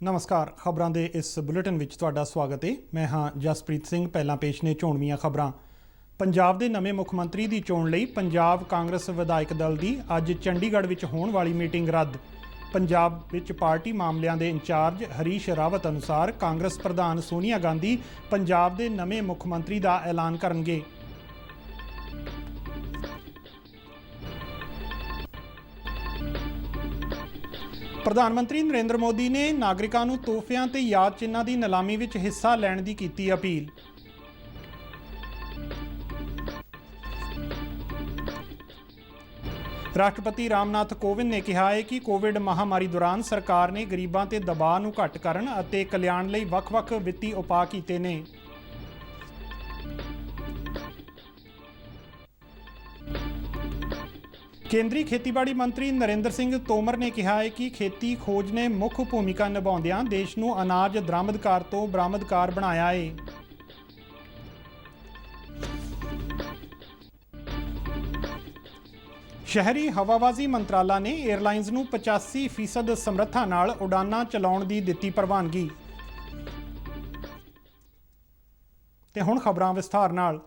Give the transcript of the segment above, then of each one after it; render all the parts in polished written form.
ਨਮਸਕਾਰ ਖਬਰਾਂ ਦੇ ਇਸ ਬੁਲੇਟਿਨ ਵਿੱਚ ਤੁਹਾਡਾ ਸਵਾਗਤ ਹੈ। ਮੈਂ ਹਾਂ ਜਸਪ੍ਰੀਤ ਸਿੰਘ। ਪਹਿਲਾਂ ਪੇਸ਼ ਨੇ ਚੋਣਵੀਆਂ ਖਬਰਾਂ। ਪੰਜਾਬ ਦੇ ਨਵੇਂ ਮੁੱਖ ਮੰਤਰੀ ਦੀ ਚੋਣ ਲਈ ਪੰਜਾਬ ਕਾਂਗਰਸ ਵਿਧਾਇਕ ਦਲ ਦੀ ਅੱਜ ਚੰਡੀਗੜ੍ਹ ਵਿੱਚ ਹੋਣ ਵਾਲੀ ਮੀਟਿੰਗ ਰੱਦ। ਪੰਜਾਬ ਵਿੱਚ ਪਾਰਟੀ ਮਾਮਲਿਆਂ ਦੇ ਇੰਚਾਰਜ ਹਰੀਸ਼ ਰਾਵਤ ਅਨੁਸਾਰ ਕਾਂਗਰਸ ਪ੍ਰਧਾਨ ਸੋਨੀਆ ਗਾਂਧੀ ਪੰਜਾਬ ਦੇ ਨਵੇਂ ਮੁੱਖ ਮੰਤਰੀ ਦਾ ਐਲਾਨ ਕਰਨਗੇ। ਪ੍ਰਧਾਨ ਮੰਤਰੀ ਨਰਿੰਦਰ ਮੋਦੀ ਨੇ ਨਾਗਰਿਕਾਂ ਨੂੰ ਤੋਹਫਿਆਂ ਤੇ ਯਾਦ ਚਿੰਨ੍ਹਾਂ ਦੀ ਨਿਲਾਮੀ ਵਿੱਚ ਹਿੱਸਾ ਲੈਣ ਦੀ ਕੀਤੀ ਅਪੀਲ। ਰਾਸ਼ਟਰਪਤੀ ਰਾਮਨਾਥ ਕੋਵਿੰਦ ਨੇ ਕਿਹਾ ਹੈ ਕਿ ਕੋਵਿਡ ਮਹਾਮਾਰੀ ਦੌਰਾਨ ਸਰਕਾਰ ਨੇ ਗਰੀਬਾਂ ਤੇ ਦਬਾਅ ਨੂੰ ਘੱਟ ਕਰਨ ਅਤੇ ਕਲਿਆਣ ਲਈ ਵੱਖ-ਵੱਖ ਵਿੱਤੀ ਉਪਾਅ ਕੀਤੇ ਨੇ। ਕੇਂਦਰੀ ਖੇਤੀਬਾੜੀ ਮੰਤਰੀ ਨਰਿੰਦਰ ਸਿੰਘ ਤੋਮਰ ਨੇ ਕਿਹਾ ਹੈ ਕਿ ਖੇਤੀ ਖੋਜ ਨੇ ਮੁੱਖ ਭੂਮਿਕਾ ਨਿਭਾਉਂਦਿਆਂ ਦੇਸ਼ ਨੂੰ ਅਨਾਜ ਦਰਾਮਦਕਾਰ ਤੋਂ ਬਰਾਮਦਕਾਰ ਬਣਾਇਆ ਹੈ। ਸ਼ਹਿਰੀ ਹਵਾਬਾਜ਼ੀ ਮੰਤਰਾਲਾ ਨੇ ਏਅਰਲਾਈਨਜ਼ ਨੂੰ 85% ਸਮਰੱਥਾ ਨਾਲ ਉਡਾਨਾਂ ਚਲਾਉਣ ਦੀ ਦਿੱਤੀ ਪ੍ਰਵਾਨਗੀ। ਤੇ ਹੁਣ ਖਬਰਾਂ ਵਿਸਥਾਰ ਨਾਲ।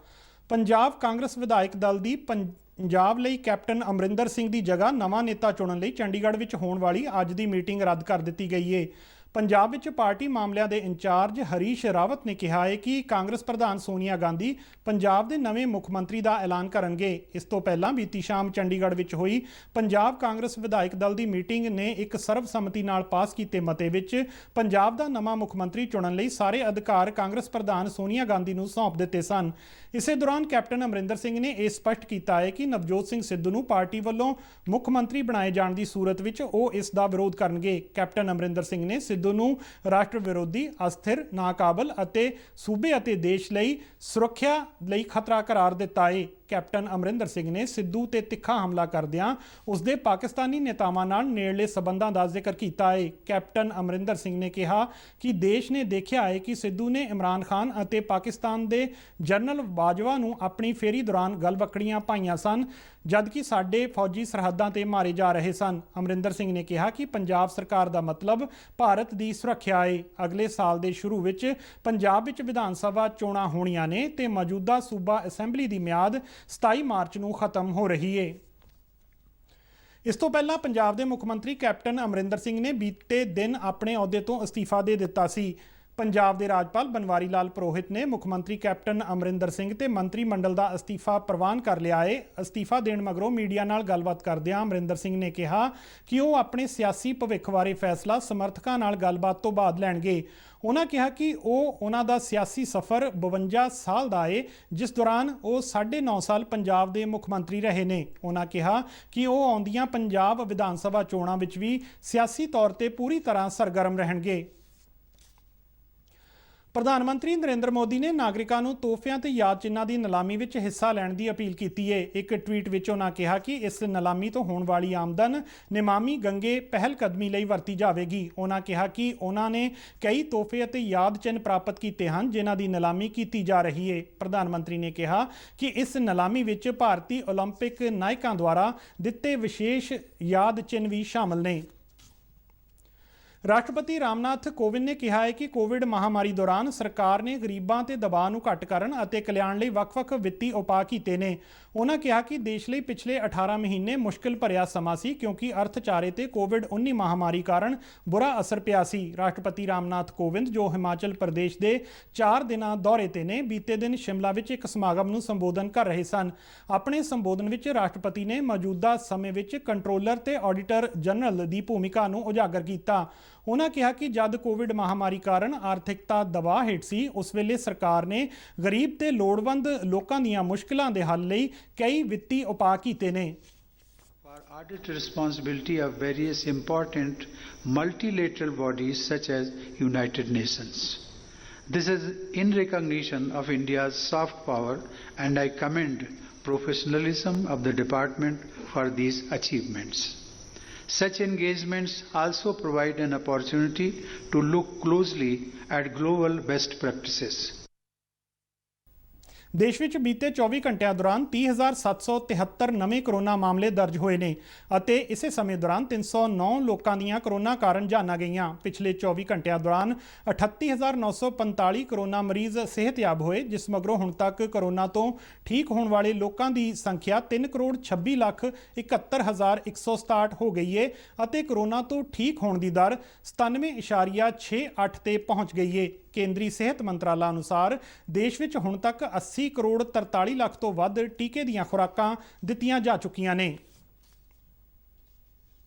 ਪੰਜਾਬ ਕਾਂਗਰਸ ਵਿਧਾਇਕ ਦਲ ਦੀ ਪੰਜਾਬ ਲਈ ਕੈਪਟਨ ਅਮਰਿੰਦਰ ਸਿੰਘ ਦੀ ਜਗ੍ਹਾ ਨਵਾਂ ਨੇਤਾ ਚੁਣਨ ਲਈ ਚੰਡੀਗੜ੍ਹ ਵਿੱਚ ਹੋਣ ਵਾਲੀ ਅੱਜ ਦੀ ਮੀਟਿੰਗ ਰੱਦ ਕਰ ਦਿੱਤੀ ਗਈ ਹੈ। ਪੰਜਾਬ ਵਿੱਚ ਪਾਰਟੀ ਮਾਮਲਿਆਂ ਦੇ ਇੰਚਾਰਜ ਹਰੀਸ਼ ਰਾਵਤ ਨੇ ਕਿਹਾ ਹੈ ਕਿ ਕਾਂਗਰਸ ਪ੍ਰਧਾਨ ਸੋਨੀਆ ਗਾਂਧੀ ਪੰਜਾਬ ਦੇ ਨਵੇਂ ਮੁੱਖ ਮੰਤਰੀ ਦਾ ਐਲਾਨ ਕਰਨਗੇ। ਇਸ ਤੋਂ ਪਹਿਲਾਂ ਬੀਤੀ ਸ਼ਾਮ ਚੰਡੀਗੜ੍ਹ ਵਿੱਚ ਹੋਈ ਪੰਜਾਬ ਕਾਂਗਰਸ ਵਿਧਾਇਕ ਦਲ ਦੀ ਮੀਟਿੰਗ ਨੇ ਇੱਕ ਸਰਬਸੰਮਤੀ ਨਾਲ ਪਾਸ ਕੀਤੇ ਮਤੇ ਵਿੱਚ ਪੰਜਾਬ ਦਾ ਨਵਾਂ ਮੁੱਖ ਮੰਤਰੀ ਚੁਣਨ ਲਈ ਸਾਰੇ ਅਧਿਕਾਰ ਕਾਂਗਰਸ ਪ੍ਰਧਾਨ ਸੋਨੀਆ ਗਾਂਧੀ ਨੂੰ ਸੌਂਪ ਦਿੱਤੇ ਸਨ। ਇਸੇ ਦੌਰਾਨ ਕੈਪਟਨ ਅਮਰਿੰਦਰ ਸਿੰਘ ਨੇ ਇਹ ਸਪਸ਼ਟ ਕੀਤਾ ਹੈ ਕਿ ਨਵਜੋਤ ਸਿੰਘ ਸਿੱਧੂ ਨੂੰ ਪਾਰਟੀ ਵੱਲੋਂ ਮੁੱਖ ਮੰਤਰੀ ਬਣਾਏ ਜਾਣ ਦੀ ਸੂਰਤ ਵਿੱਚ ਉਹ ਇਸ ਦਾ ਵਿਰੋਧ ਕਰਨਗੇ। ਕੈਪਟਨ ਅਮਰਿੰਦਰ ਸਿੰਘ ਨੇ ਸਿੱਧੂ ਨੂੰ ਰਾਸ਼ਟਰ ਵਿਰੋਧੀ, ਅਸਥਿਰ, ਨਾਕਾਬਲ ਅਤੇ ਸੂਬੇ ਅਤੇ ਦੇਸ਼ ਲਈ ਸੁਰੱਖਿਆ ਲਈ ਖਤਰਾ ਕਰਾਰ ਦਿੱਤਾ ਹੈ। ਕੈਪਟਨ ਅਮਰਿੰਦਰ ਸਿੰਘ ਨੇ ਸਿੱਧੂ ਤੇ ਤਿੱਖਾ ਹਮਲਾ ਕਰਦਿਆਂ ਉਸਦੇ ਪਾਕਿਸਤਾਨੀ ਨੇਤਾਵਾਂ ਨਾਲ ਨੇੜਲੇ ਸਬੰਧਾਂ ਦਾ ਜ਼ਿਕਰ ਕੀਤਾ ਹੈ। ਕੈਪਟਨ ਅਮਰਿੰਦਰ ਸਿੰਘ ਨੇ ਕਿਹਾ ਕਿ ਦੇਸ਼ ਨੇ ਦੇਖਿਆ ਹੈ ਕਿ ਸਿੱਧੂ ਨੇ ਇਮਰਾਨ ਖਾਨ ਅਤੇ ਪਾਕਿਸਤਾਨ ਦੇ ਜਨਰਲ ਬਾਜਵਾ ਨੂੰ ਆਪਣੀ ਫੇਰੀ ਦੌਰਾਨ ਗਲਵੱਕੜੀਆਂ ਪਾਈਆਂ ਸਨ, ਜਦਕਿ ਸਾਡੇ ਫੌਜੀ ਸਰਹੱਦਾਂ ਤੇ ਮਾਰੇ ਜਾ ਰਹੇ ਸਨ। ਅਮਰਿੰਦਰ ਸਿੰਘ ਨੇ ਕਿਹਾ ਕਿ ਪੰਜਾਬ ਸਰਕਾਰ ਦਾ ਮਤਲਬ ਭਾਰਤ ਦੀ ਸੁਰੱਖਿਆ ਹੈ। ਅਗਲੇ ਸਾਲ ਦੇ ਸ਼ੁਰੂ ਵਿੱਚ ਪੰਜਾਬ ਵਿੱਚ ਵਿਧਾਨ ਸਭਾ ਚੋਣਾਂ ਹੋਣੀਆਂ ਨੇ ਤੇ ਮੌਜੂਦਾ ਸੂਬਾ ਅਸੈਂਬਲੀ ਦੀ ਮਿਆਦ 27 ਮਾਰਚ ਨੂੰ ਖਤਮ ਹੋ ਰਹੀ ਹੈ। ਇਸ ਤੋਂ ਪਹਿਲਾਂ ਪੰਜਾਬ ਦੇ ਮੁੱਖ ਮੰਤਰੀ ਕੈਪਟਨ ਅਮਰਿੰਦਰ ਸਿੰਘ ਨੇ ਬੀਤੇ ਦਿਨ ਆਪਣੇ ਅਹੁਦੇ ਤੋਂ ਅਸਤੀਫਾ ਦੇ ਦਿੱਤਾ ਸੀ। ਪੰਜਾਬ ਦੇ ਰਾਜਪਾਲ ਬਨਵਾਰੀ ਲਾਲ ਪੁਰੋਹਿਤ ਨੇ ਮੁੱਖ ਮੰਤਰੀ ਕੈਪਟਨ ਅਮਰਿੰਦਰ ਸਿੰਘ ਤੇ ਮੰਤਰੀ ਮੰਡਲ ਦਾ ਅਸਤੀਫਾ ਪ੍ਰਵਾਨ ਕਰ ਲਿਆ ਹੈ। ਅਸਤੀਫਾ ਦੇਣ ਮਗਰੋਂ ਮੀਡੀਆ ਨਾਲ ਗੱਲਬਾਤ ਕਰਦਿਆਂ ਅਮਰਿੰਦਰ ਸਿੰਘ ਨੇ ਕਿਹਾ ਕਿ ਉਹ ਆਪਣੇ ਸਿਆਸੀ ਭਵਿੱਖ ਬਾਰੇ ਫੈਸਲਾ ਸਮਰਥਕਾਂ ਨਾਲ ਗੱਲਬਾਤ ਤੋਂ ਬਾਅਦ ਲੈਣਗੇ। ਉਹਨਾਂ ਕਿਹਾ ਕਿ ਉਹਨਾਂ ਦਾ ਸਿਆਸੀ ਸਫ਼ਰ 52 ਸਾਲ ਦਾ ਹੈ, ਜਿਸ ਦੌਰਾਨ ਉਹ 9.5 ਸਾਲ ਪੰਜਾਬ ਦੇ ਮੁੱਖ ਮੰਤਰੀ ਰਹੇ ਨੇ। ਉਹਨਾਂ ਕਿਹਾ ਕਿ ਉਹ ਆਉਂਦੀਆਂ ਪੰਜਾਬ ਵਿਧਾਨ ਸਭਾ ਚੋਣਾਂ ਵਿੱਚ ਵੀ ਸਿਆਸੀ ਤੌਰ ਤੇ ਪੂਰੀ ਤਰ੍ਹਾਂ ਸਰਗਰਮ ਰਹਿਣਗੇ। ਪ੍ਰਧਾਨ ਮੰਤਰੀ ਨਰਿੰਦਰ ਮੋਦੀ ਨੇ ਨਾਗਰਿਕਾਂ ਨੂੰ ਤੋਹਫਿਆਂ ਤੇ ਯਾਦ ਚਿੰਨ੍ਹਾਂ ਦੀ ਨਿਲਾਮੀ ਵਿੱਚ ਹਿੱਸਾ ਲੈਣ ਦੀ ਅਪੀਲ ਕੀਤੀ ਹੈ। ਇੱਕ ਟਵੀਟ ਵਿੱਚ ਉਹਨਾਂ ਕਿਹਾ ਕਿ ਇਸ ਨਿਲਾਮੀ ਤੋਂ ਹੋਣ ਵਾਲੀ ਆਮਦਨ ਨਿਮਾਮੀ ਗੰਗੇ ਪਹਿਲ ਕਦਮੀ ਲਈ ਵਰਤੀ ਜਾਵੇਗੀ। ਉਹਨਾਂ ਕਿਹਾ ਕਿ ਉਹਨਾਂ ਨੇ ਕਈ ਤੋਹਫੇ ਅਤੇ ਯਾਦ ਚਿੰਨ੍ਹ ਪ੍ਰਾਪਤ ਕੀਤੇ ਹਨ, ਜਿਨ੍ਹਾਂ ਦੀ ਨਿਲਾਮੀ ਕੀਤੀ ਜਾ ਰਹੀ ਹੈ। ਪ੍ਰਧਾਨ ਮੰਤਰੀ ਨੇ ਕਿਹਾ ਕਿ ਇਸ ਨਿਲਾਮੀ ਵਿੱਚ ਭਾਰਤੀ ਓਲੰਪਿਕ ਨਾਇਕਾਂ ਦੁਆਰਾ ਦਿੱਤੇ ਵਿਸ਼ੇਸ਼ ਯਾਦ ਚਿੰਨ੍ਹ ਵੀ ਸ਼ਾਮਲ ਨੇ। ਰਾਸ਼ਟਰਪਤੀ ਰਾਮਨਾਥ ਕੋਵਿੰਦ ਨੇ ਕਿਹਾ ਹੈ ਕਿ ਕੋਵਿਡ ਮਹਾਮਾਰੀ ਦੌਰਾਨ ਸਰਕਾਰ ਨੇ ਗਰੀਬਾਂ ਤੇ ਦਬਾਅ ਨੂੰ ਘੱਟ ਕਰਨ ਅਤੇ ਕਲਿਆਣ ਲਈ ਵੱਖ-ਵੱਖ ਵਿੱਤੀ ਉਪਾਅ ਕੀਤੇ ਨੇ। ਉਹਨਾਂ ਕਿਹਾ ਕਿ ਦੇਸ਼ ਲਈ ਪਿਛਲੇ 18 ਮਹੀਨੇ ਮੁਸ਼ਕਿਲ ਭਰਿਆ ਸਮਾਂ ਸੀ, ਕਿਉਂਕਿ ਅਰਥਚਾਰੇ ਤੇ ਕੋਵਿਡ-19 ਮਹਾਮਾਰੀ ਕਾਰਨ ਬੁਰਾ ਅਸਰ ਪਿਆ ਸੀ। ਰਾਸ਼ਟਰਪਤੀ ਰਾਮਨਾਥ ਕੋਵਿੰਦ, ਜੋ ਹਿਮਾਚਲ ਪ੍ਰਦੇਸ਼ ਦੇ 4 ਦਿਨਾਂ ਦੌਰੇ ਤੇ ਨੇ, ਬੀਤੇ ਦਿਨ ਸ਼ਿਮਲਾ ਵਿੱਚ ਇੱਕ ਸਮਾਗਮ ਨੂੰ ਸੰਬੋਧਨ ਕਰ ਰਹੇ ਸਨ। ਆਪਣੇ ਸੰਬੋਧਨ ਵਿੱਚ ਰਾਸ਼ਟਰਪਤੀ ਨੇ ਮੌਜੂਦਾ ਸਮੇਂ ਵਿੱਚ ਕੰਟਰੋਲਰ ਤੇ ਆਡੀਟਰ ਜਨਰਲ ਦੀ ਭੂਮਿਕਾ ਨੂੰ ਉਜਾਗਰ ਕੀਤਾ। ਉਹਨਾਂ ਕਿਹਾ ਕਿ ਜਦ ਕੋਵਿਡ ਮਹਾਮਾਰੀ ਕਾਰਨ ਆਰਥਿਕਤਾ ਦਬਾਅ ਹੇਠ ਸੀ, ਉਸ ਵੇਲੇ ਸਰਕਾਰ ਨੇ ਗਰੀਬ ਤੇ ਲੋੜਵੰਦ ਲੋਕਾਂ ਦੀਆਂ ਮੁਸ਼ਕਿਲਾਂ ਦੇ ਹੱਲ ਲਈ ਕਈ ਵਿੱਤੀ ਉਪਾਅ ਕੀਤੇ ਨੇ। For audit responsibility of various important multilateral bodies such as United Nations. This is in recognition of India's soft power, and I commend professionalism of the department for these achievements. Such engagements also provide an opportunity to look closely at global best practices. ਦੇਸ਼ ਵਿੱਚ ਬੀਤੇ 24 ਘੰਟਿਆਂ ਦੌਰਾਨ 30,773 ਨਵੇਂ corona ਮਾਮਲੇ ਦਰਜ ਹੋਏ ਨੇ ਅਤੇ ਇਸੇ ਸਮੇਂ ਦੌਰਾਨ 309 ਲੋਕਾਂ ਦੀਆਂ ਕਰੋਨਾ ਕਾਰਨ ਜਾਨਾਂ ਗਈਆਂ। ਪਿਛਲੇ 24 ਘੰਟਿਆਂ ਦੌਰਾਨ 38,945 ਕਰੋਨਾ ਮਰੀਜ਼ ਸਿਹਤਯਾਬ ਹੋਏ, ਜਿਸ ਮਗਰੋਂ ਹੁਣ ਤੱਕ ਕਰੋਨਾ ਤੋਂ ਠੀਕ ਹੋਣ ਵਾਲੇ ਲੋਕਾਂ ਦੀ ਸੰਖਿਆ 3,26,71,167 ਹੋ ਗਈ ਹੈ ਅਤੇ ਕਰੋਨਾ ਤੋਂ ਠੀਕ ਹੋਣ ਦੀ ਦਰ 97.68 ਤੇ ਪਹੁੰਚ ਗਈ ਹੈ। ਕੇਂਦਰੀ ਸਿਹਤ ਮੰਤਰਾਲਾ ਅਨੁਸਾਰ ਦੇਸ਼ ਵਿੱਚ ਹੁਣ ਤੱਕ 80 ਕਰੋੜ 43 ਲੱਖ ਤੋਂ ਵੱਧ ਟੀਕੇ ਦੀਆਂ ਖੁਰਾਕਾਂ ਦਿੱਤੀਆਂ ਜਾ ਚੁੱਕੀਆਂ ਨੇ।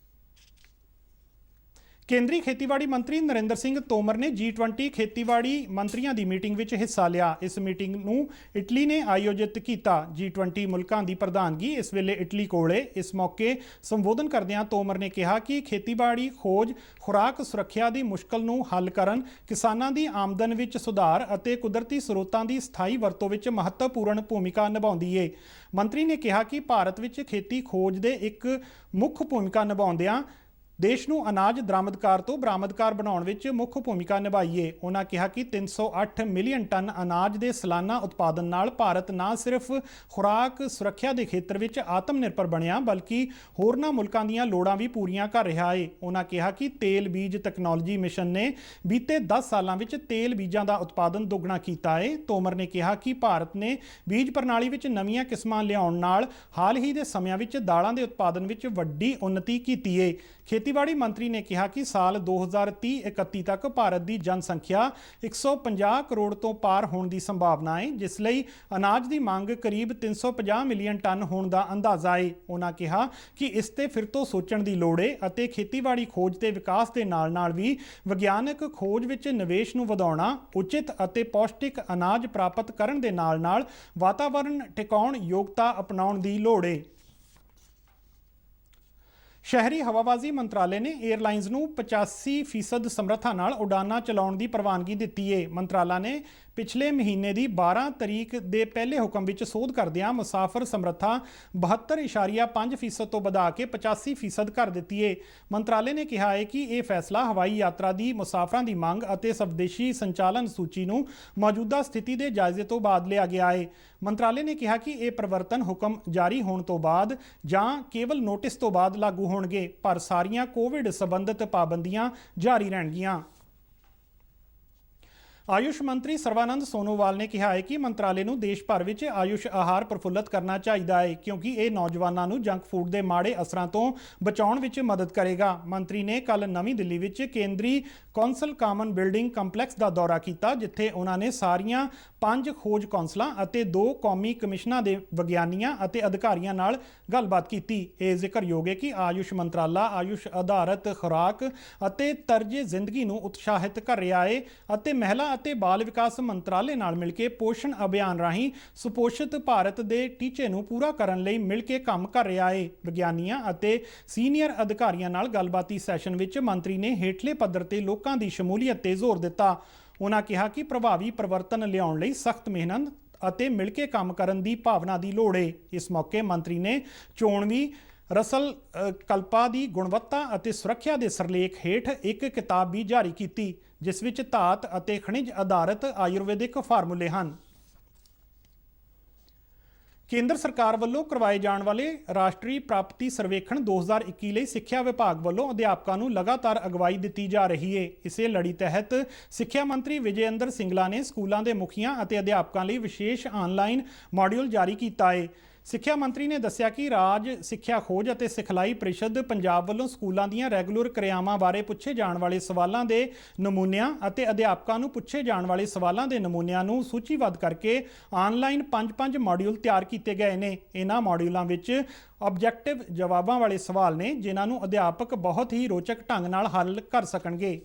ਕੇਂਦਰੀ ਖੇਤੀਬਾੜੀ ਮੰਤਰੀ ਨਰਿੰਦਰ ਸਿੰਘ ਤੋਮਰ ਨੇ G20 ਖੇਤੀਬਾੜੀ ਮੰਤਰੀਆਂ ਦੀ ਮੀਟਿੰਗ ਵਿੱਚ ਹਿੱਸਾ ਲਿਆ। ਇਸ ਮੀਟਿੰਗ ਨੂੰ ਇਟਲੀ ਨੇ ਆਯੋਜਿਤ ਕੀਤਾ। G20 ਮੁਲਕਾਂ ਦੀ ਪ੍ਰਧਾਨਗੀ ਇਸ ਵੇਲੇ ਇਟਲੀ ਕੋਲ ਹੈ। ਇਸ ਮੌਕੇ ਸੰਬੋਧਨ ਕਰਦਿਆਂ ਤੋਮਰ ਨੇ ਕਿਹਾ ਕਿ ਖੇਤੀਬਾੜੀ ਖੋਜ, ਖੁਰਾਕ ਸੁਰੱਖਿਆ ਦੀ ਮੁਸ਼ਕਲ ਨੂੰ ਹੱਲ ਕਰਨ, ਕਿਸਾਨਾਂ ਦੀ ਆਮਦਨ ਵਿੱਚ ਸੁਧਾਰ ਅਤੇ ਕੁਦਰਤੀ ਸਰੋਤਾਂ ਦੀ ਸਥਾਈ ਵਰਤੋਂ ਵਿੱਚ ਮਹੱਤਵਪੂਰਨ ਭੂਮਿਕਾ ਨਿਭਾਉਂਦੀ ਹੈ। ਮੰਤਰੀ ਨੇ ਕਿਹਾ ਕਿ ਭਾਰਤ ਵਿੱਚ ਖੇਤੀ ਖੋਜ ਦੇ ਇੱਕ ਮੁੱਖ ਭੂਮਿਕਾ ਨਿਭਾਉਂਦਿਆਂ ਦੇਸ਼ ਨੂੰ ਅਨਾਜ ਦਰਾਮਦਕਾਰ ਤੋਂ ਬਰਾਮਦਕਾਰ ਬਣਾਉਣ ਵਿੱਚ ਮੁੱਖ ਭੂਮਿਕਾ ਨਿਭਾਈ ਹੈ। ਉਹਨਾਂ ਕਿਹਾ ਕਿ 308 ਮਿਲੀਅਨ ਟਨ ਅਨਾਜ ਦੇ ਸਾਲਾਨਾ ਉਤਪਾਦਨ ਨਾਲ ਭਾਰਤ ਨਾ ਸਿਰਫ ਖੁਰਾਕ ਸੁਰੱਖਿਆ ਦੇ ਖੇਤਰ ਵਿੱਚ ਆਤਮ ਨਿਰਭਰ ਬਣਿਆ, ਬਲਕਿ ਹੋਰਨਾਂ ਮੁਲਕਾਂ ਦੀਆਂ ਲੋੜਾਂ ਵੀ ਪੂਰੀਆਂ ਕਰ ਰਿਹਾ ਹੈ। ਉਹਨਾਂ ਕਿਹਾ ਕਿ ਤੇਲ ਬੀਜ ਤਕਨਾਲੋਜੀ ਮਿਸ਼ਨ ਨੇ ਬੀਤੇ 10 ਸਾਲਾਂ ਵਿੱਚ ਤੇਲ ਬੀਜਾਂ ਦਾ ਉਤਪਾਦਨ ਦੁੱਗਣਾ ਕੀਤਾ ਹੈ। ਤੋਮਰ ਨੇ ਕਿਹਾ ਕਿ ਭਾਰਤ ਨੇ ਬੀਜ ਪ੍ਰਣਾਲੀ ਵਿੱਚ ਨਵੀਆਂ ਕਿਸਮਾਂ ਲਿਆਉਣ ਨਾਲ ਹਾਲ ਹੀ ਦੇ ਸਮਿਆਂ ਵਿੱਚ ਦਾਲਾਂ ਦੇ ਉਤਪਾਦਨ ਵਿੱਚ ਵੱਡੀ ਉੱਨਤੀ ਕੀਤੀ ਹੈ। ਖੇਤੀਬਾੜੀ ਮੰਤਰੀ ਨੇ ਕਿਹਾ ਕਿ ਸਾਲ 2030-31 ਤੱਕ ਭਾਰਤ ਦੀ ਜਨਸੰਖਿਆ 150 ਕਰੋੜ ਤੋਂ ਪਾਰ ਹੋਣ ਦੀ ਸੰਭਾਵਨਾ ਹੈ, ਜਿਸ ਲਈ ਅਨਾਜ ਦੀ ਮੰਗ ਕਰੀਬ 350 ਮਿਲੀਅਨ ਟਨ ਹੋਣ ਦਾ ਅੰਦਾਜ਼ਾ ਹੈ। ਉਹਨਾਂ ਕਿਹਾ ਕਿ ਇਸ ਤੇ ਫਿਰ ਤੋਂ ਸੋਚਣ ਦੀ ਲੋੜ ਹੈ ਅਤੇ ਖੇਤੀਬਾੜੀ ਖੋਜ ਤੇ ਵਿਕਾਸ ਦੇ ਨਾਲ-ਨਾਲ ਵੀ ਵਿਗਿਆਨਕ ਖੋਜ ਵਿੱਚ ਨਿਵੇਸ਼ ਨੂੰ ਵਧਾਉਣਾ, ਉਚਿਤ ਅਤੇ ਪੌਸ਼ਟਿਕ ਅਨਾਜ ਪ੍ਰਾਪਤ ਕਰਨ ਦੇ ਨਾਲ-ਨਾਲ ਵਾਤਾਵਰਣ ਟਿਕਾਉਣ ਯੋਗਤਾ ਅਪਣਾਉਣ ਦੀ ਲੋੜ ਹੈ। ਸ਼ਹਿਰੀ ਹਵਾਬਾਜ਼ੀ ਮੰਤਰਾਲੇ ਨੇ 에ਅਰਲਾਈਨਜ਼ ਨੂੰ 85% ਸਮਰੱਥਾ ਨਾਲ ਉਡਾਨਾਂ ਚਲਾਉਣ ਦੀ ਪ੍ਰਵਾਨਗੀ ਦਿੱਤੀ ਹੈ। ਮੰਤਰਾਲਾ ਨੇ ਪਿਛਲੇ ਮਹੀਨੇ ਦੀ 12 ਤਰੀਕ ਦੇ ਪਹਿਲੇ ਹੁਕਮ ਵਿੱਚ ਸੋਧ ਕਰਦਿਆਂ ਮੁਸਾਫਰ ਸਮਰੱਥਾ 72.5% ਤੋਂ ਵਧਾ ਕੇ 85% ਕਰ ਦਿੱਤੀ ਹੈ। ਮੰਤਰਾਲੇ ਨੇ ਕਿਹਾ ਹੈ ਕਿ ਇਹ ਫੈਸਲਾ ਹਵਾਈ ਯਾਤਰਾ ਦੀ ਮੁਸਾਫਰਾਂ ਦੀ ਮੰਗ ਅਤੇ ਸਵਦੇਸ਼ੀ ਸੰਚਾਲਨ ਸੂਚੀ ਨੂੰ ਮੌਜੂਦਾ ਸਥਿਤੀ ਦੇ ਜਾਇਜ਼ੇ ਤੋਂ ਬਾਅਦ ਲਿਆ ਗਿਆ ਹੈ। ਮੰਤਰਾਲੇ ਨੇ ਕਿਹਾ ਕਿ ਇਹ ਪਰਿਵਰਤਨ ਹੁਕਮ ਜਾਰੀ ਹੋਣ ਤੋਂ ਬਾਅਦ ਜਾਂ ਕੇਵਲ ਨੋਟਿਸ ਤੋਂ ਬਾਅਦ ਲਾਗੂ ਹੋਣਗੇ, ਪਰ ਸਾਰੀਆਂ ਕੋਵਿਡ ਸੰਬੰਧਿਤ ਪਾਬੰਦੀਆਂ ਜਾਰੀ ਰਹਿਣਗੀਆਂ। ਆਯੁਸ਼ ਮੰਤਰੀ ਸਰਵਾਨੰਦ ਸੋਨੋਵਾਲ ਨੇ ਕਿਹਾ ਹੈ ਕਿ ਮੰਤਰਾਲੇ ਨੂੰ ਦੇਸ਼ ਭਰ ਵਿੱਚ ਆਯੁਸ਼ ਆਹਾਰ ਪ੍ਰਫੁੱਲਤ ਕਰਨਾ ਚਾਹੀਦਾ ਹੈ, ਕਿਉਂਕਿ ਇਹ ਨੌਜਵਾਨਾਂ ਨੂੰ ਜੰਕ ਫੂਡ ਦੇ ਮਾੜੇ ਅਸਰਾਂ ਤੋਂ ਬਚਾਉਣ ਵਿੱਚ ਮਦਦ ਕਰੇਗਾ। ਮੰਤਰੀ ਨੇ ਕੱਲ੍ਹ ਨਵੀਂ ਦਿੱਲੀ ਵਿੱਚ ਕੇਂਦਰੀ ਕੌਂਸਲ ਕਾਮਨ ਬਿਲਡਿੰਗ ਕੰਪਲੈਕਸ ਦਾ ਦੌਰਾ ਕੀਤਾ, ਜਿੱਥੇ ਉਹਨਾਂ ਨੇ ਸਾਰੀਆਂ 5 ਖੋਜ ਕੌਂਸਲਾਂ ਅਤੇ 2 ਕੌਮੀ ਕਮਿਸ਼ਨਾਂ ਦੇ ਵਿਗਿਆਨੀਆਂ ਅਤੇ ਅਧਿਕਾਰੀਆਂ ਨਾਲ ਗੱਲਬਾਤ ਕੀਤੀ। ਇਹ ਜ਼ਿਕਰਯੋਗ ਹੈ ਕਿ ਆਯੁਸ਼ ਮੰਤਰਾਲਾ ਆਯੁਸ਼ ਆਧਾਰਿਤ ਖੁਰਾਕ ਅਤੇ ਤਰਜ਼ ਜ਼ਿੰਦਗੀ ਨੂੰ ਉਤਸ਼ਾਹਿਤ ਕਰ ਰਿਹਾ ਹੈ ਅਤੇ ਮਹਿਲਾ ਅਤੇ ਬਾਲ ਵਿਕਾਸ ਮੰਤਰਾਲੇ ਨਾਲ ਮਿਲ ਕੇ ਪੋਸ਼ਣ ਅਭਿਆਨ ਰਾਹੀਂ ਸੁਪੋਸ਼ਿਤ ਭਾਰਤ ਦੇ ਟੀਚੇ ਨੂੰ ਪੂਰਾ ਕਰਨ ਲਈ ਮਿਲ ਕੇ ਕੰਮ ਕਰ ਰਿਹਾ ਹੈ। ਵਿਗਿਆਨੀਆਂ ਅਤੇ ਸੀਨੀਅਰ ਅਧਿਕਾਰੀਆਂ ਨਾਲ ਗੱਲਬਾਤੀ ਸੈਸ਼ਨ ਵਿੱਚ ਮੰਤਰੀ ਨੇ ਹੇਠਲੇ ਪੱਧਰ ਤੇ ਲੋਕਾਂ ਦੀ ਸ਼ਮੂਲੀਅਤ ਤੇ ਜ਼ੋਰ ਦਿੱਤਾ। ਉਹਨਾਂ ਕਿਹਾ ਕਿ ਪ੍ਰਭਾਵੀ ਪਰਿਵਰਤਨ ਲਿਆਉਣ ਲਈ ਸਖਤ ਮਿਹਨਤ ਅਤੇ ਮਿਲ ਕੇ ਕੰਮ ਕਰਨ ਦੀ ਭਾਵਨਾ ਦੀ ਲੋੜ ਹੈ। ਇਸ ਮੌਕੇ ਮੰਤਰੀ ਨੇ ਚੋਣਵੀਂ ਰਸਲ ਕਲਪਾ ਦੀ ਗੁਣਵੱਤਾ ਅਤੇ ਸੁਰੱਖਿਆ ਦੇ ਸਿਰਲੇਖ ਹੇਠ ਇੱਕ ਕਿਤਾਬ ਵੀ ਜਾਰੀ ਕੀਤੀ, ਜਿਸ ਵਿੱਚ ਧਾਤ ਅਤੇ ਖਣਿਜ ਆਧਾਰਿਤ ਆਯੁਰਵੈਦਿਕ ਫਾਰਮੂਲੇ ਹਨ। ਕੇਂਦਰ ਸਰਕਾਰ ਵੱਲੋਂ ਕਰਵਾਏ ਜਾਣ ਵਾਲੇ ਰਾਸ਼ਟਰੀ ਪ੍ਰਾਪਤੀ ਸਰਵੇਖਣ 2021 ਲਈ ਸਿੱਖਿਆ ਵਿਭਾਗ ਵੱਲੋਂ ਅਧਿਆਪਕਾਂ ਨੂੰ ਲਗਾਤਾਰ ਅਗਵਾਈ ਦਿੱਤੀ ਜਾ ਰਹੀ ਹੈ। ਇਸੇ ਲੜੀ ਤਹਿਤ ਸਿੱਖਿਆ ਮੰਤਰੀ ਵਿਜੇ ਇੰਦਰ ਸਿੰਗਲਾ ਨੇ ਸਕੂਲਾਂ ਦੇ ਮੁਖੀਆਂ ਅਤੇ ਅਧਿਆਪਕਾਂ ਲਈ ਵਿਸ਼ੇਸ਼ ਆਨਲਾਈਨ ਮੋਡਿਊਲ ਜਾਰੀ ਕੀਤਾ ਹੈ। ਸਿੱਖਿਆ ਮੰਤਰੀ ਨੇ ਦੱਸਿਆ ਕਿ ਰਾਜ ਸਿੱਖਿਆ ਖੋਜ ਅਤੇ ਸਿਖਲਾਈ ਪ੍ਰੀਸ਼ਦ ਪੰਜਾਬ ਵੱਲੋਂ ਸਕੂਲਾਂ ਦੀਆਂ ਰੈਗੂਲਰ ਕਿਰਿਆਵਾਂ ਬਾਰੇ ਪੁੱਛੇ ਜਾਣ ਵਾਲੇ ਸਵਾਲਾਂ ਦੇ ਨਮੂਨਿਆਂ ਅਤੇ ਅਧਿਆਪਕਾਂ ਨੂੰ ਪੁੱਛੇ ਜਾਣ ਵਾਲੇ ਸਵਾਲਾਂ ਦੇ ਨਮੂਨਿਆਂ ਨੂੰ ਸੂਚੀਬੱਧ ਕਰਕੇ ਆਨਲਾਈਨ 5 ਮੋਡਿਊਲ ਤਿਆਰ ਕੀਤੇ ਗਏ ਨੇ। ਇਹਨਾਂ ਮੋਡਿਊਲਾਂ ਵਿੱਚ ਆਬਜੈਕਟਿਵ ਜਵਾਬਾਂ ਵਾਲੇ ਸਵਾਲ ਨੇ, ਜਿਨ੍ਹਾਂ ਨੂੰ ਅਧਿਆਪਕ ਬਹੁਤ ਹੀ ਰੋਚਕ ਢੰਗ ਨਾਲ ਹੱਲ ਕਰ ਸਕਣਗੇ।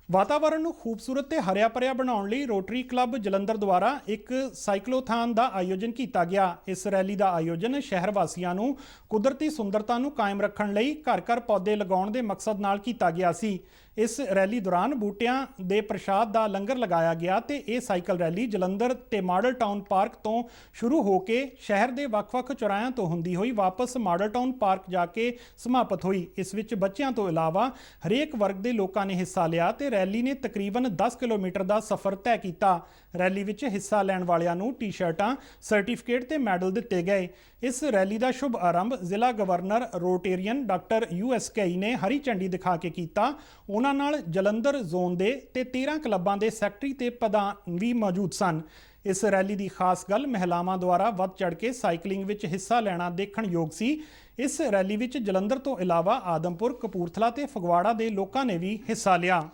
ਵਾਤਾਵਰਣ ਨੂੰ ਖੂਬਸੂਰਤ ਤੇ ਹਰਿਆ ਭਰਿਆ ਬਣਾਉਣ ਲਈ ਰੋਟਰੀ ਕਲੱਬ ਜਲੰਧਰ ਦੁਆਰਾ ਇੱਕ ਸਾਈਕਲੋਥਾਨ ਦਾ ਆਯੋਜਨ ਕੀਤਾ ਗਿਆ। ਇਸ ਰੈਲੀ ਦਾ ਆਯੋਜਨ ਸ਼ਹਿਰ ਵਾਸੀਆਂ ਨੂੰ ਕੁਦਰਤੀ ਸੁੰਦਰਤਾ ਨੂੰ ਕਾਇਮ ਰੱਖਣ ਲਈ ਘਰ-ਘਰ ਪੌਦੇ ਲਗਾਉਣ ਦੇ ਮਕਸਦ ਨਾਲ ਕੀਤਾ ਗਿਆ ਸੀ। ਇਸ ਰੈਲੀ ਦੌਰਾਨ ਬੂਟਿਆਂ ਦੇ ਪ੍ਰਸ਼ਾਦ ਦਾ ਲੰਗਰ ਲਗਾਇਆ ਗਿਆ ਤੇ ਇਹ ਸਾਈਕਲ ਰੈਲੀ ਜਲੰਧਰ ਤੇ ਮਾਡਲ ਟਾਊਨ ਪਾਰਕ ਤੋਂ ਸ਼ੁਰੂ ਹੋ ਕੇ ਸ਼ਹਿਰ ਦੇ ਵੱਖ-ਵੱਖ ਚੌਰਾਹਿਆਂ ਤੋਂ ਹੁੰਦੀ ਹੋਈ ਵਾਪਸ ਮਾਡਲ ਟਾਊਨ ਪਾਰਕ ਜਾ ਕੇ ਸਮਾਪਤ ਹੋਈ। ਇਸ ਵਿੱਚ ਬੱਚਿਆਂ ਤੋਂ ਇਲਾਵਾ ਹਰੇਕ ਵਰਗ ਦੇ ਲੋਕਾਂ ਨੇ ਹਿੱਸਾ ਲਿਆ ਤੇ ਰੈਲੀ ਨੇ ਤਕਰੀਬਨ 10 ਕਿਲੋਮੀਟਰ ਦਾ ਸਫ਼ਰ ਤੈਅ ਕੀਤਾ। ਰੈਲੀ ਵਿੱਚ ਹਿੱਸਾ ਲੈਣ ਵਾਲਿਆਂ ਨੂੰ ਟੀ-ਸ਼ਰਟਾਂ, ਸਰਟੀਫਿਕੇਟ ਤੇ ਮੈਡਲ ਦਿੱਤੇ ਗਏ। ਇਸ ਰੈਲੀ ਦਾ ਸ਼ੁਭ ਆਰੰਭ ਜ਼ਿਲ੍ਹਾ ਗਵਰਨਰ ਰੋਟੇਰੀਅਨ ਡਾਕਟਰ U.S. ਕਈ ਨੇ ਹਰੀ ਝੰਡੀ ਦਿਖਾ ਕੇ ਕੀਤਾ। ਉਹਨਾਂ ਨਾਲ ਜਲੰਧਰ ਜ਼ੋਨ ਦੇ ਤੇ 13 ਕਲੱਬਾਂ ਦੇ ਸੈਕਟਰੀ ਤੇ ਪ੍ਰਧਾਨ ਵੀ ਮੌਜੂਦ ਸਨ। ਇਸ ਰੈਲੀ ਦੀ ਖਾਸ ਗੱਲ ਮਹਿਲਾਵਾਂ ਦੁਆਰਾ ਵੱਧ ਚੜ੍ਹ ਕੇ ਸਾਈਕਲਿੰਗ ਵਿੱਚ ਹਿੱਸਾ ਲੈਣਾ ਦੇਖਣ ਯੋਗ ਸੀ। ਇਸ ਰੈਲੀ ਵਿੱਚ ਜਲੰਧਰ ਤੋਂ ਇਲਾਵਾ ਆਦਮਪੁਰ, ਕਪੂਰਥਲਾ ਤੇ ਫਗਵਾੜਾ ਦੇ ਲੋਕਾਂ ਨੇ ਵੀ ਹਿੱਸਾ ਲਿਆ।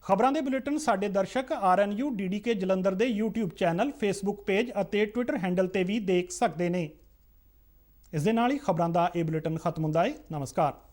ਖਬਰਾਂ ਦੇ ਬੁਲੇਟਿਨ ਸਾਡੇ ਦਰਸ਼ਕ RNU DDK ਜਲੰਧਰ ਦੇ YouTube ਚੈਨਲ, Facebook ਪੇਜ ਅਤੇ Twitter ਹੈਂਡਲ ਤੇ ਵੀ ਦੇਖ ਸਕਦੇ ਨੇ। ਇਸ ਦੇ ਨਾਲ ਹੀ ਖਬਰਾਂ ਦਾ ਇਹ ਬੁਲੇਟਿਨ ਖਤਮ ਹੁੰਦਾ ਹੈ। ਨਮਸਕਾਰ।